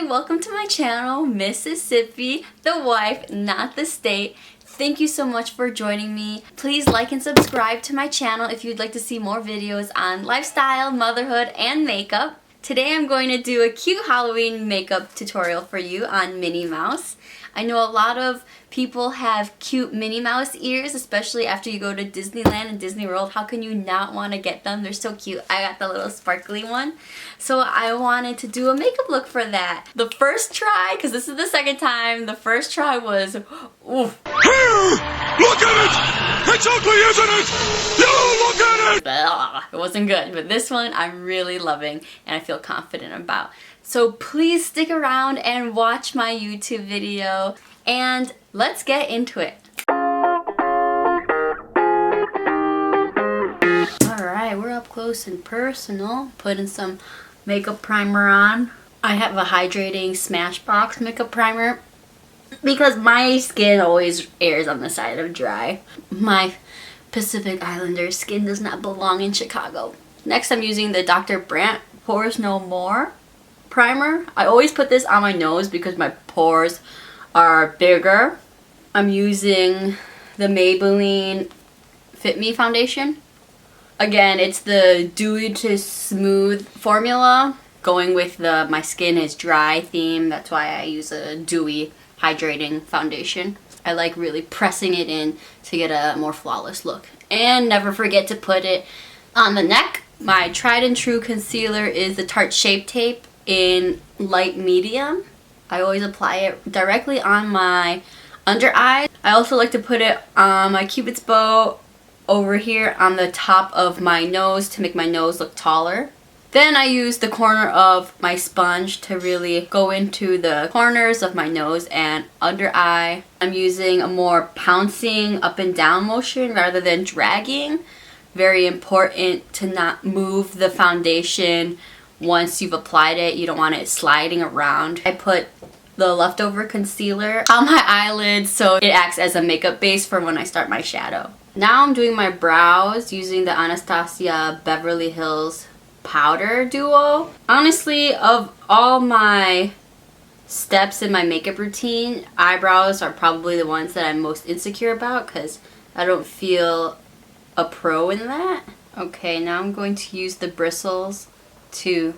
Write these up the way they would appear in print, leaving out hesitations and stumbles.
welcome to my channel, Mississippi, the wife, not the state. Thank you so much for joining me. Please like and subscribe to my channel if you'd like to see more videos on lifestyle, motherhood, and makeup. Today I'm going to do a cute Halloween makeup tutorial for you on Minnie Mouse. I know a lot of people have cute Minnie Mouse ears, especially after you go to Disneyland and Disney World. How can you not want to get them? They're so cute. I got the little sparkly one. So I wanted to do a makeup look for that. The first try, because this is the second time, the first try was, oof. Look at it! It's ugly, isn't it? You look at it! Blah, it wasn't good, but this one I'm really loving and I feel confident about. So please stick around and watch my YouTube video and let's get into it. Alright, we're up close and personal. Putting some makeup primer on. I have a hydrating Smashbox makeup primer because my skin always errs on the side of dry. My Pacific Islander skin does not belong in Chicago. Next I'm using the Dr. Brandt Pores No More primer. I always put this on my nose because my pores are bigger. I'm using the Maybelline Fit Me foundation. Again, it's the dewy to smooth formula, going with the my skin is dry theme. That's why I use a dewy hydrating foundation. I like really pressing it in to get a more flawless look. And never forget to put it on the neck. My tried and true concealer is the Tarte Shape Tape in light medium. I always apply it directly on my under eye. I also like to put it on my Cupid's bow over here on the top of my nose to make my nose look taller. Then I use the corner of my sponge to really go into the corners of my nose and under eye. I'm using a more pouncing up and down motion rather than dragging. Very important to not move the foundation once you've applied it. You don't want it sliding around. I put the leftover concealer on my eyelids so it acts as a makeup base for when I start my shadow. Now I'm doing my brows using the Anastasia Beverly Hills powder duo. Honestly, of all my steps in my makeup routine, eyebrows are probably the ones that I'm most insecure about because I don't feel a pro in that. Okay, now I'm going to use the bristles to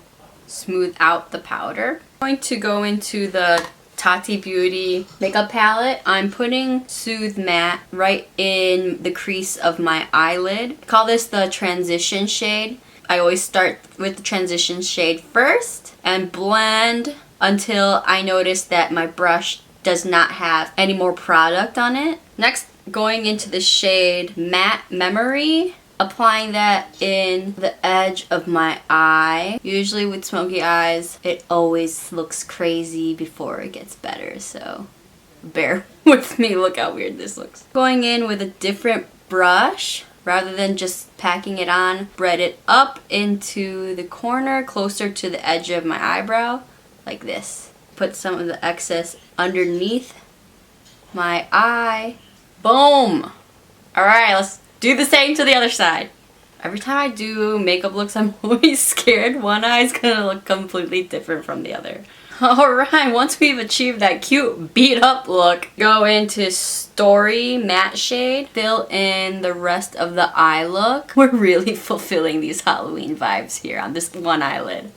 smooth out the powder. I'm going to go into the Tati Beauty makeup palette. I'm putting Soothe Matte right in the crease of my eyelid. I call this the transition shade. I always start with the transition shade first and blend until I notice that my brush does not have any more product on it. Next, going into the shade Matte Memory. Applying that in the edge of my eye. Usually with smoky eyes, it always looks crazy before it gets better, so bear with me. Look how weird this looks. Going in with a different brush, rather than just packing it on, spread it up into the corner closer to the edge of my eyebrow, like this. Put some of the excess underneath my eye. Boom! Alright, let's do the same to the other side. Every time I do makeup looks, I'm always scared one eye's gonna look completely different from the other. Alright, once we've achieved that cute beat up look, go into Story Matte shade, fill in the rest of the eye look. We're really fulfilling these Halloween vibes here on this one eyelid.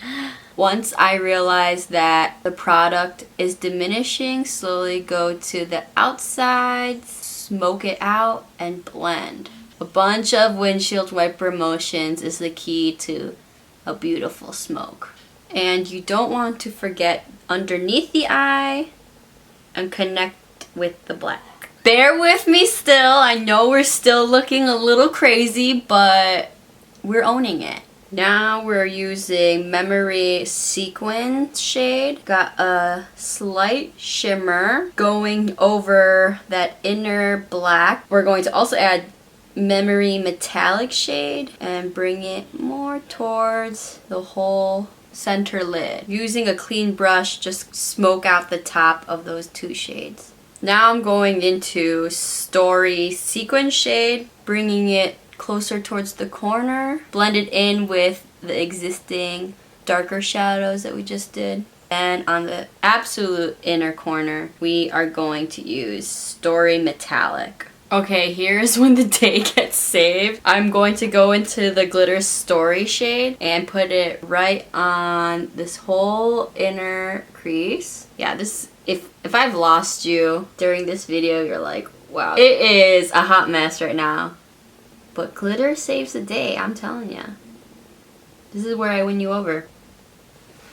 Once I realize that the product is diminishing, slowly go to the outsides, smoke it out, and blend. A bunch of windshield wiper motions is the key to a beautiful smoke. And you don't want to forget underneath the eye and connect with the black. Bear with me still. I know we're still looking a little crazy, but we're owning it. Now we're using Memory Sequin shade. Got a slight shimmer going over that inner black. We're going to also add Memory Metallic shade and bring it more towards the whole center lid. Using a clean brush, just smoke out the top of those two shades. Now I'm going into Story Sequin shade, bringing it closer towards the corner. Blend it in with the existing darker shadows that we just did. And on the absolute inner corner, we are going to use Story Metallic. Okay, here's when the day gets saved. I'm going to go into the glitter story shade and put it right on this whole inner crease. Yeah, this if I've lost you during this video, you're like, wow. It is a hot mess right now. But glitter saves the day, I'm telling ya. This is where I win you over.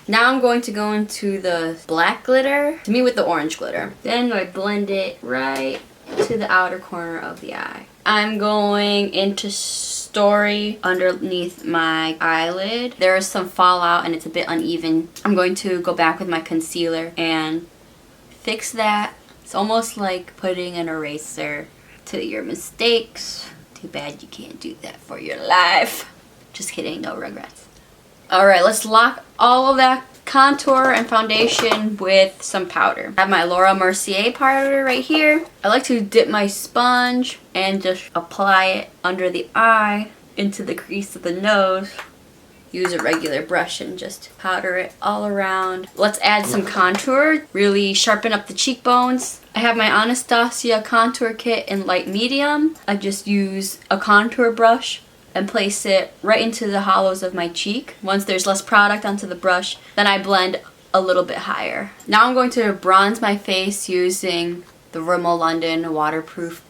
Now I'm going to go into the black glitter to meet with the orange glitter. Then I blend it right to the outer corner of the eye. I'm going into Story underneath my eyelid. There is some fallout and it's a bit uneven. I'm going to go back with my concealer and fix that. It's almost like putting an eraser to your mistakes. Too bad you can't do that for your life. Just kidding, no regrets. Alright, let's lock all of that contour and foundation with some powder. I have my Laura Mercier powder right here. I like to dip my sponge and just apply it under the eye into the crease of the nose. Use a regular brush and just powder it all around. Let's add some contour, really sharpen up the cheekbones. I have my Anastasia contour kit in light medium. I just use a contour brush and place it right into the hollows of my cheek. Once there's less product onto the brush, then I blend a little bit higher. Now I'm going to bronze my face using the Rimmel London waterproof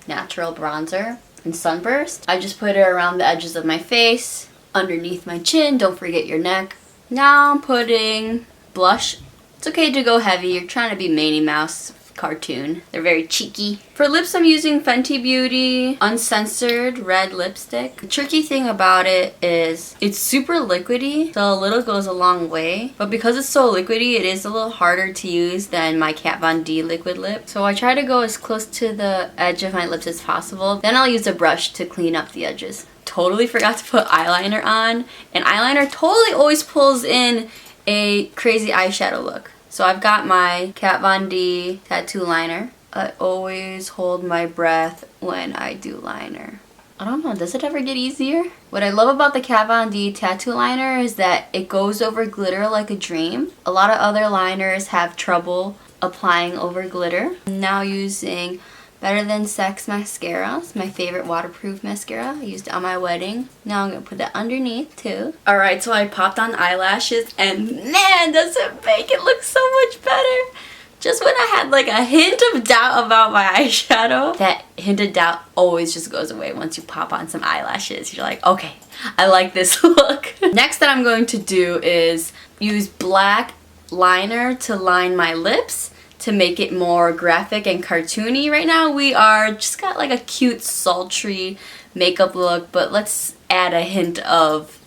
natural bronzer in Sunburst. I just put it around the edges of my face, underneath my chin, don't forget your neck. Now I'm putting blush. It's okay to go heavy, you're trying to be Minnie Mouse cartoon. They're very cheeky. For lips, I'm using Fenty Beauty Uncensored Red Lipstick. The tricky thing about it is it's super liquidy, so a little goes a long way. But because it's so liquidy, it is a little harder to use than my Kat Von D liquid lip. So I try to go as close to the edge of my lips as possible. Then I'll use a brush to clean up the edges. Totally forgot to put eyeliner on. And eyeliner totally always pulls in a crazy eyeshadow look. So I've got my Kat Von D tattoo liner. I always hold my breath when I do liner. I don't know, does it ever get easier? What I love about the Kat Von D tattoo liner is that it goes over glitter like a dream. A lot of other liners have trouble applying over glitter. I'm now using Better Than Sex mascara. It's my favorite waterproof mascara. I used it on my wedding. Now I'm going to put that underneath too. Alright, so I popped on eyelashes and man, does it make it look so much better. Just when I had like a hint of doubt about my eyeshadow, that hint of doubt always just goes away once you pop on some eyelashes. You're like, okay, I like this look. Next that I'm going to do is use black liner to line my lips, to make it more graphic and cartoony. Right now we are just got like a cute sultry makeup look, but let's add a hint of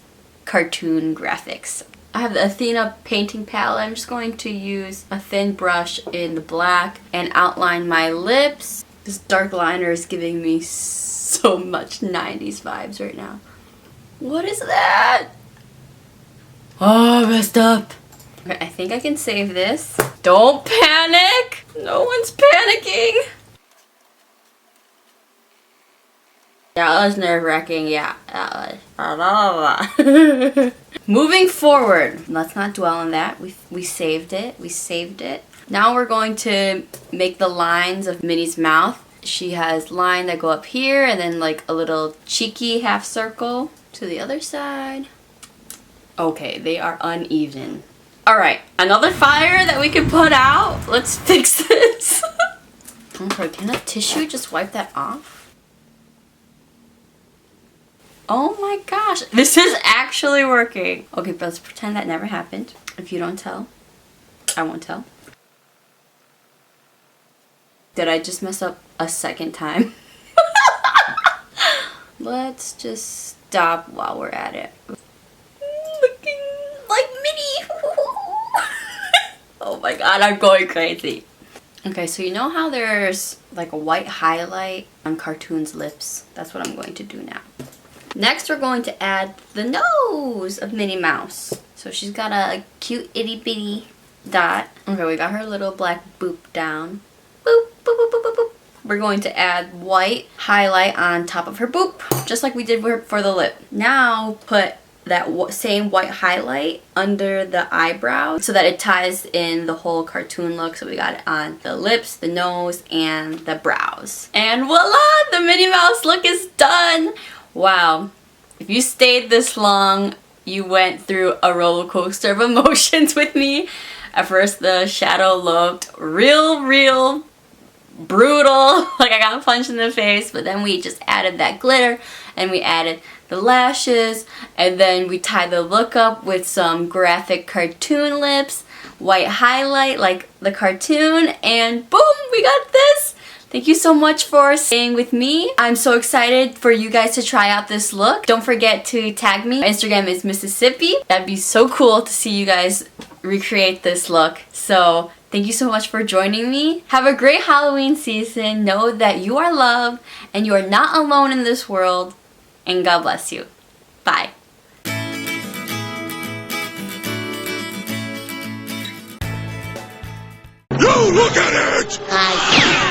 cartoon graphics. I have the Athena painting palette. I'm just going to use a thin brush in the black and outline my lips. This dark liner is giving me so much 90s vibes right now. What is that? Oh, messed up. Okay, I think I can save this. Don't panic! No one's panicking! Yeah, that was nerve-wracking. Yeah, that was. Moving forward. Let's not dwell on that. We saved it. We saved it. Now we're going to make the lines of Minnie's mouth. She has lines that go up here and then like a little cheeky half circle to the other side. Okay, they are uneven. Alright, another fire that we can put out. Let's fix this. Okay, can a tissue just wipe that off? Oh my gosh, this is actually working. Okay, but let's pretend that never happened. If you don't tell, I won't tell. Did I just mess up a second time? Let's just stop while we're at it. Looking like Minnie. Oh my god, I'm going crazy. Okay, so you know how there's like a white highlight on cartoons' lips? That's what I'm going to do now. Next, we're going to add the nose of Minnie Mouse. So she's got a cute itty bitty dot. Okay, we got her little black boop down. Boop, boop, boop, boop, boop, boop. We're going to add white highlight on top of her boop, just like we did for the lip. Now put that same white highlight under the eyebrows so that it ties in the whole cartoon look. So we got it on the lips, the nose, and the brows. And voila! The Minnie Mouse look is done! Wow. If you stayed this long, you went through a roller coaster of emotions with me. At first the shadow looked real brutal, like I got punched in the face, but then we just added that glitter and we added the lashes, and then we tied the look up with some graphic cartoon lips, white highlight like the cartoon, and boom, we got this! Thank you so much for staying with me. I'm so excited for you guys to try out this look. Don't forget to tag me. My Instagram is Mississippi. That'd be so cool to see you guys recreate this look. So thank you so much for joining me. Have a great Halloween season. Know that you are loved and you are not alone in this world. And God bless you. Bye. You look at it!